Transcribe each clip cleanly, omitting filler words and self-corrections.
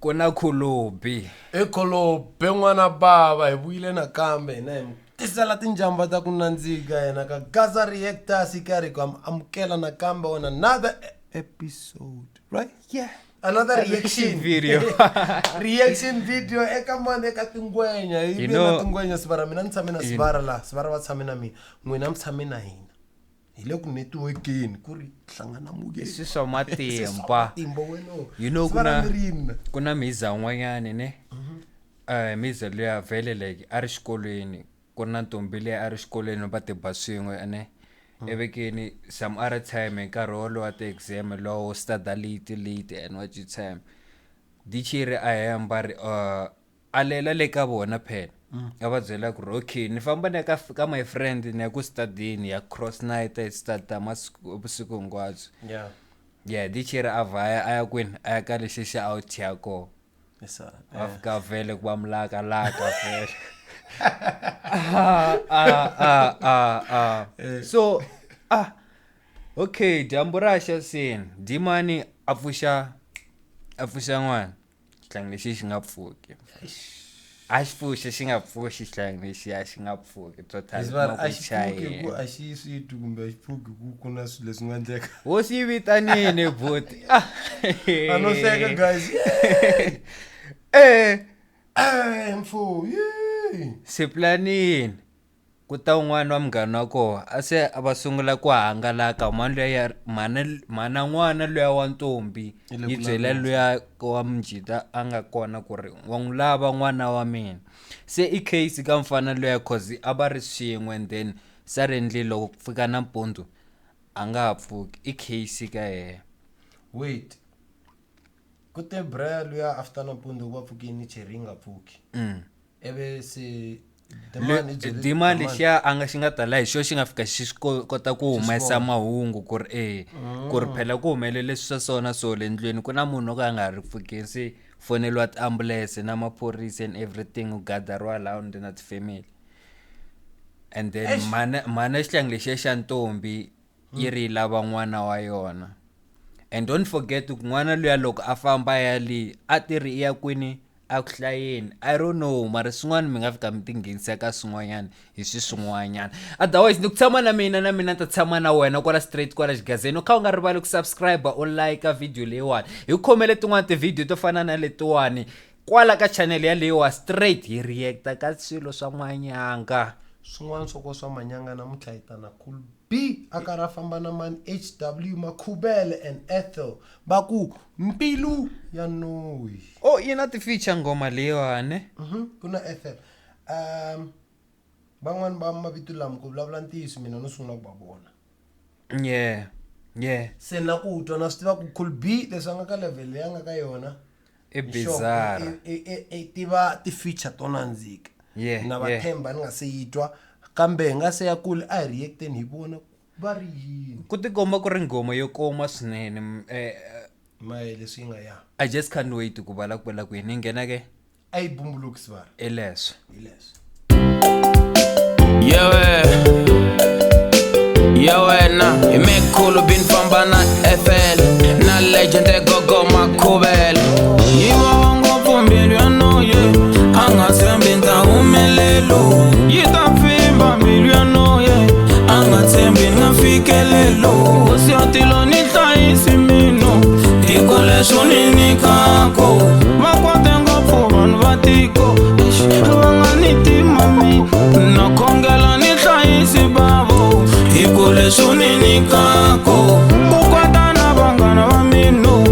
kuna CoolB. CoolB n'wana bava hi vuyile nakambe hina hi tisela tinjamba ta ku nandzika hina ka Gaza Reactors hi karhi ku amukela nakambe on another episode, right? Yeah. Another reaction video. Reaction video eka mani eka tingwenya hi na tingwenya sivara mina ni tshame na sivara la sivara va tshame na mina n'wina mi tshame na hina hi le ku networkini ku ri hlangana muke Swi swa matimba. You know kuna miza n'wanyani ne miza leya vele like a ri xikolweni kuna ntombi leya a ri xikolweni va tiba swin'we ne evekeni some other time nkarhi wolowo wa ti-exam lowo study late and what you time dichiri a hemba ri a lela le ka vona phela a va byela ku ri okay ni famba ni ka my friend ni ya ku studyini ya cross night hi study vusiku hinkwabyo yeah dichiri a vaya a ya kwini a ya ka lexi xa out ya kona a fika vele ku va mulaka vele so okay dyambu ra xa sini dimani a pfuxa n'wana xihlangi lexi xi nga pfuki a xi pfuxa xi nga pfuxi xihlangi lexi a xi nga pfuki ku a xi switu kumbe a xi pfuki ku ku na swilo leswi nga endleka wo swi vitanini buti a no hleka guys mfu siplanini ku ta un'wana wa munghana wa kona a se va sungula ku hangalaka mana n'wana loya wa ntombi yi byela loya wa mujita a nga kona ku ri wa n'wi lava n'wana wa mina se i case ka mfana loya cause a va ri swin'we and then suddenly loko ku fika nampundzu a nga ha pfuki i case ka yena. Wait ku te bra loya after nampundzu wa pfukini cheri nga pfuki eve se dimani xa a nga xi nga tala hi xo xi nga fika xi kota ku humesa mahungu ku ri ku ri phela ku humelele swa sona so le ndlwini ku na munhu ka a nga ri pfukisi foneliwa ti-ambulance na maphorisa and everything u gadariwa around na ti-family and then mana xihlangi lexiya xa ntombi yi ri lava n'wana wa yona and don't forget ku n'wana luya loko a famba ya li a tirhi iya kwini a ku hlayeni I don't know mara swin'wana mi nga fika mi tinghenisa ka swin'wanyana hi swin'wanyana otherwise ni ku tshama na mina ta tshama na wena kwala straight kwala xigazeni u kha u nga rivali ku subscribe u like video leyiwani hi khomele tin'wana ti-video to fana na letiwani kwala ka channel ya leyiwa straight hi reacta ka swilo swa manyanga swin'wana swo ko swa manyanga namuntlha hi ta na CoolB a karhi a famba na mani HW Makhubele and Ethel va ku Mbilu ya Noyi yi na ti-feature ngoma leyiwani ku na Ethel van'wani va mavito lama ku vulavula ntiyiso mina no sungula ku va vona se na ku twa na swi tiva ku CoolB leswi a nga ka level leyi a nga ka yona i bizarre tiva ti-feature to nandzika na vathemba ni nga se yitwa kambe hi nga se ya kule a hi reacteni hi vona va ri yini ku tikomba ku ri ngoma yo koma swinene maye leswi yi nga ya I just can't wait ku vala ku vela ku yini nghena ke a yi bumbulukisi vara hi leswo wena hi make CoolB famba na FL na legend gogo Makhubele yi vava ngopfu Mbilu ya Noyi a nga tshembi ta humelelo yi ta pfimba Mbilu ya Noyi a nga tshembi na fikelelo hosi ya tilo ni hlayisi mino tiko leswo ni nyikako va kwate ngopfu vanhu va tiko va nga ni timami na khongela ni hlayisi bavo tiko leswo ni nyikako ku kwata na vanghana va mino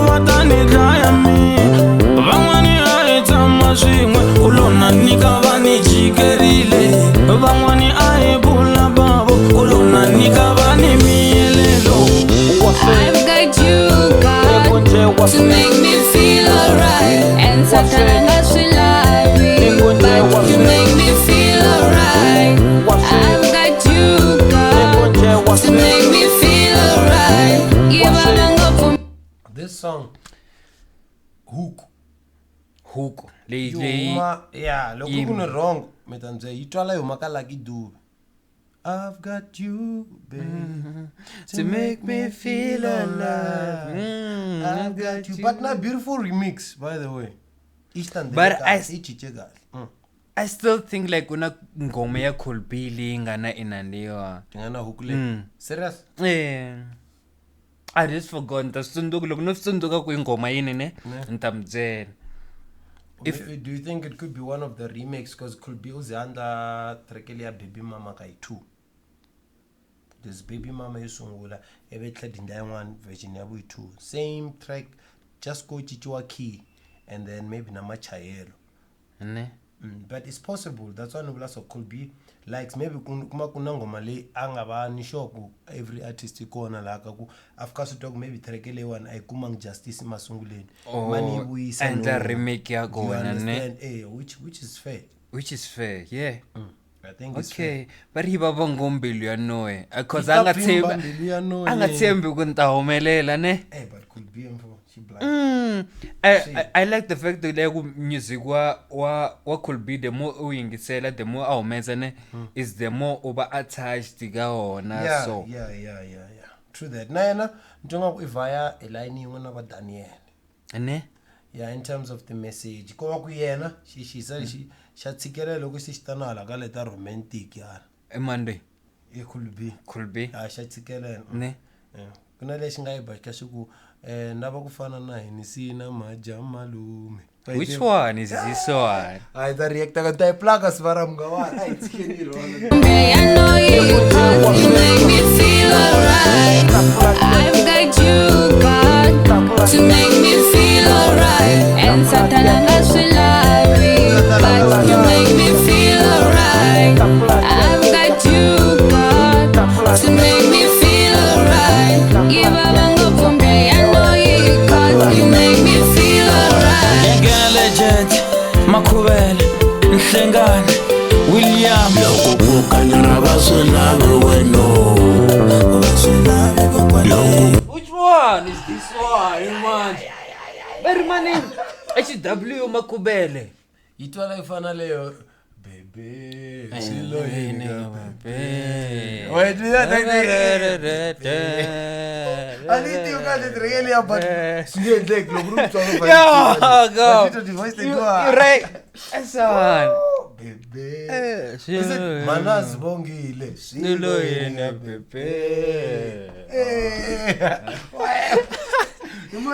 va ta ni dlaya mina van'wani a hi tshama swin'we ku lona nyika va ni jikerile van'wani a hi bula bavo ku lona nyika va ni miyelelo I've got you, God, to make me feel alright. And Satana should love me, but you make me feel alright. I've got you, God, to make me feel alright. Give a long up for this song hook leyi loko ku ni wrong mi ta ndzi yi twala yi huma ka Lucky Dube I've got you, babe, to make me feel alive. I've got you. But not beautiful remix, by the way. But I still think like kuna ngoma ya CoolB lingana inandiwa. Ngana hukule. Serious? Yeah. I just forgot. Tastunduku loko nosunduka kuingoma yini ne? Ntamdzela. Do you think it could be one of the remakes because CoolB uzanda trekelia Baby Mama kai 2? This Baby Mama yusungula ebetla dinda one version yabu 2. Same track, just go chichwa key and then maybe na machayelo. Ne? But it's possible. That's one of us of CoolB likes maybe kuma kuna ngoma le angaba nishoku every artist ikona la kaku after talk maybe trekele one ay kumang justice masunguleni mani we and the remake ya go ne which is fair yeah. I think okay it's but hiba bongo Mbilu ya Noyi because angathembi kuntahomelela ne but CoolB mfo she black. I like the fact that like music wa CoolB the more uyingisela the more awumeza ne is the more over attached ka ona so yeah true that na njengoba kuvaya eline yona ba Daniel ne yeah in terms of the message kuma kuyena shatsikele lokho sisitanala ka leta romantic yana Monday CoolB shatsikele ne kuna lexi nga yibaka xiku ndava kufana na hini sina maja malume. Which one is this one? I the reactor ka type plaka svara mngawani ay tsikeni lo. I know you cause you make me feel alright. I've got you God to make me feel alright. And Satana Shulabi, but you make me feel alright. I've got you God to make me feel alright. Give a bango from day, I know you cause you make me feel alright. Legend, Makubel, Nhlengane, William. Which one is this one, man? Very money. HW Makubele. Itwala ifana leo. Bebe, silo yini bebe. Wait, Aliti ukade trigeli hapa. Sije ndek lo group solo. Yeah, go. You're right. Son. Bebe. Manas bongile. Silo yini bebe. I've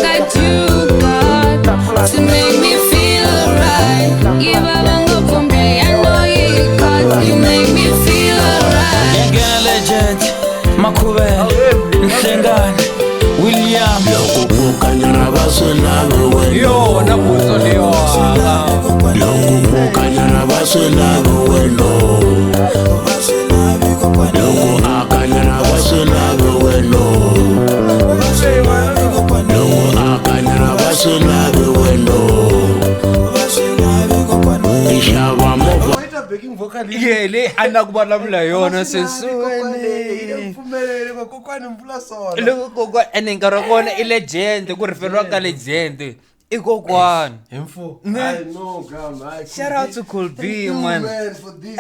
got you, God, to make me feel alright. Give a bango from day, I know you, cause you make me feel alright. Legend, Makubel, Nhlengane, William. Yo, napuso leo. Yele anakubalamula yona sesweni kokwani mvula sona loko kokwa enengara kona ilegend ku referwa ka legend ikokwani info I know gam shout out to CoolB man for this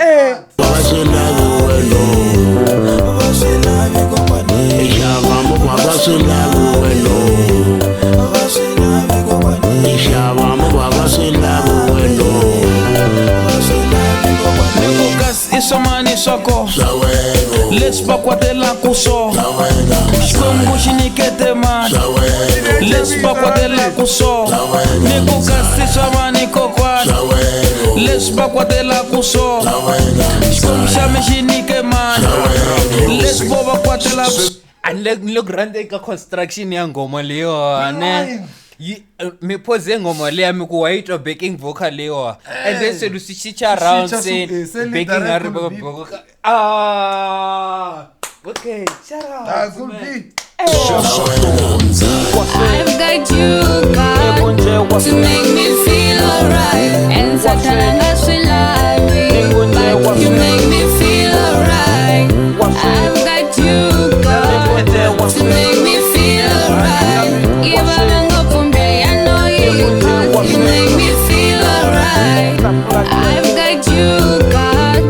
Isomani soko let's bakwatela kuso Shkongu shinikete man let's bakwatela kuso Nikukasi isomani kokwa let's bakwatela kuso Shkongu shame shinike man let's bakwatela kuso and look rande ka construction ya ngoma leyo ne me pose ngoma le yami ku white or backing vocal leyo and then se lusichicha around say backing are okay shout out CoolB I've got you, God, to make me feel alright. And Satana Shulabi, but you make me feel alright. I've got you, God, to make me feel alright. Give a bango from day, I know you, cause you make me feel alright. I've got you, God,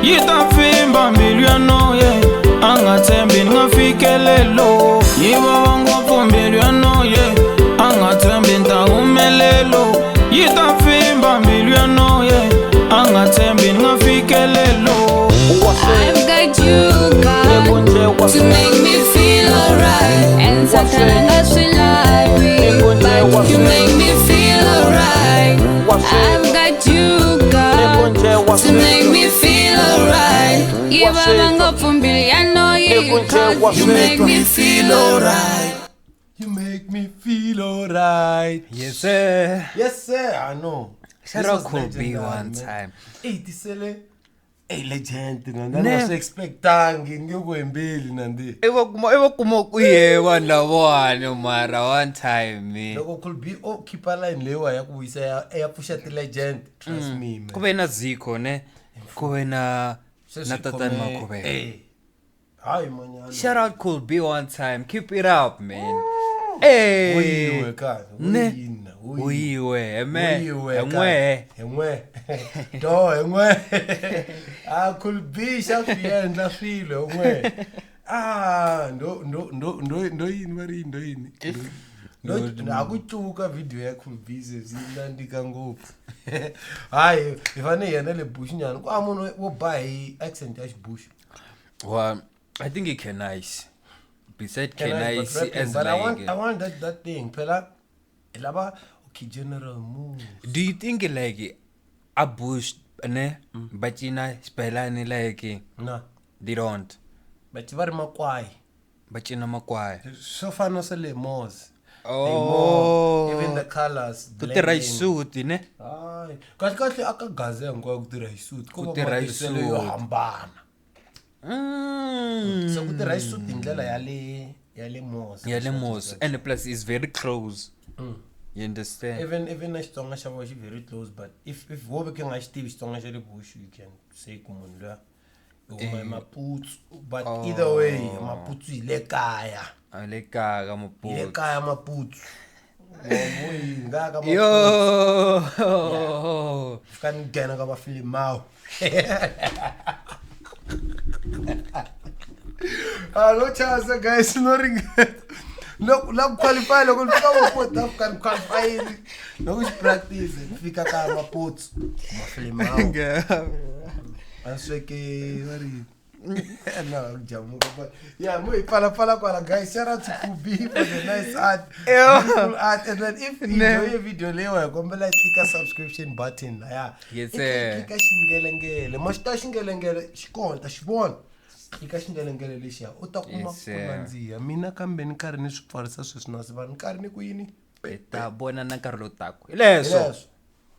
yi ta pfimba mbilu ya Noyi a nga tshembi ni nga fikelelo yi vava ngopfu mbilu ya Noyi a nga tshembi ni ta humelelo yi ta pfimba mbilu ya Noyi a nga tshembi ni nga fikelelo. I've got you, God, to make me feel alright. And Satana swi lavi, but you make me feel alright. I've got you, God, to make me feel alright. Give a ngopfu mbilu ya Noyi, 'cause you make me feel alright. You make me feel alright. Yes sir. Yes sir, I know. Shout out CoolB one time. Hey, tisele legend ngana expectangi ngiyokwenbeli nandi. Ewa kuma kuye wandabona mara one time me. Loko CoolB keep a line lewa ya kuyisa ya pusha ti legend, trust me man. Kube na Ziko ne. Kube na Tatani Makube. Hey. Hi manyana. Shout out CoolB one time. Keep it up man. Hey. Uyiwe kaka. Uyiwe eme. Emwe. Do emwe. CoolB shafienda file emwe. Ndo yini. Ndo akuchuka video ya CoolB zindandika ngopfu. Hayi, ifane yena le bush nyana. Kwa munhu wo buy accent ya bush. Well, I think it can nice. Beside can nice as but like I want that thing. Pela laba okay general move. do you think like a bush ne bachina spelani like No. they don't But very makwai. bachina makwai So far no se le mos. Even the colors. kutirha suit ne Ay, kahle akagaze ngwa kutirha suit. Kutirha hi suit. yo hambana. So kutirha suit indlela yale mos. yeah lemos and plus it's very close you understand Even a Xitsonga xa vona xi very close, but if wo veke nga xi tivi Xitsonga xa le bush, you can say ku munhu luya i maputsu, but either way maputsu hi le kaya. ale kaya Hi mapu le kaya maputsu. Ngoyi ngaka maputsu. yo Kan nghena ka vafilimao. No chance guys, no ringeta. No qualify loko fika maputsu kan qualify. No practice fika ka maputsu. Vafilimao. Answeke wari. No, jamu but yeah, mo pala kwala guys. Shout out to CoolB for the nice art. Beautiful art. And then if you enjoy your video lewa, gombela click a subscription button. Yeah. Yes sir. Click a shingelengele. Mashita shingelengele shikonta shibona. Click a shingelengele leshiya. Utakuma kumanziya. Mina kambe ni karhi ni swipfarisa sweswi na vanhu karhi ni ku yini? Beta bona na nkarhi lo tako leso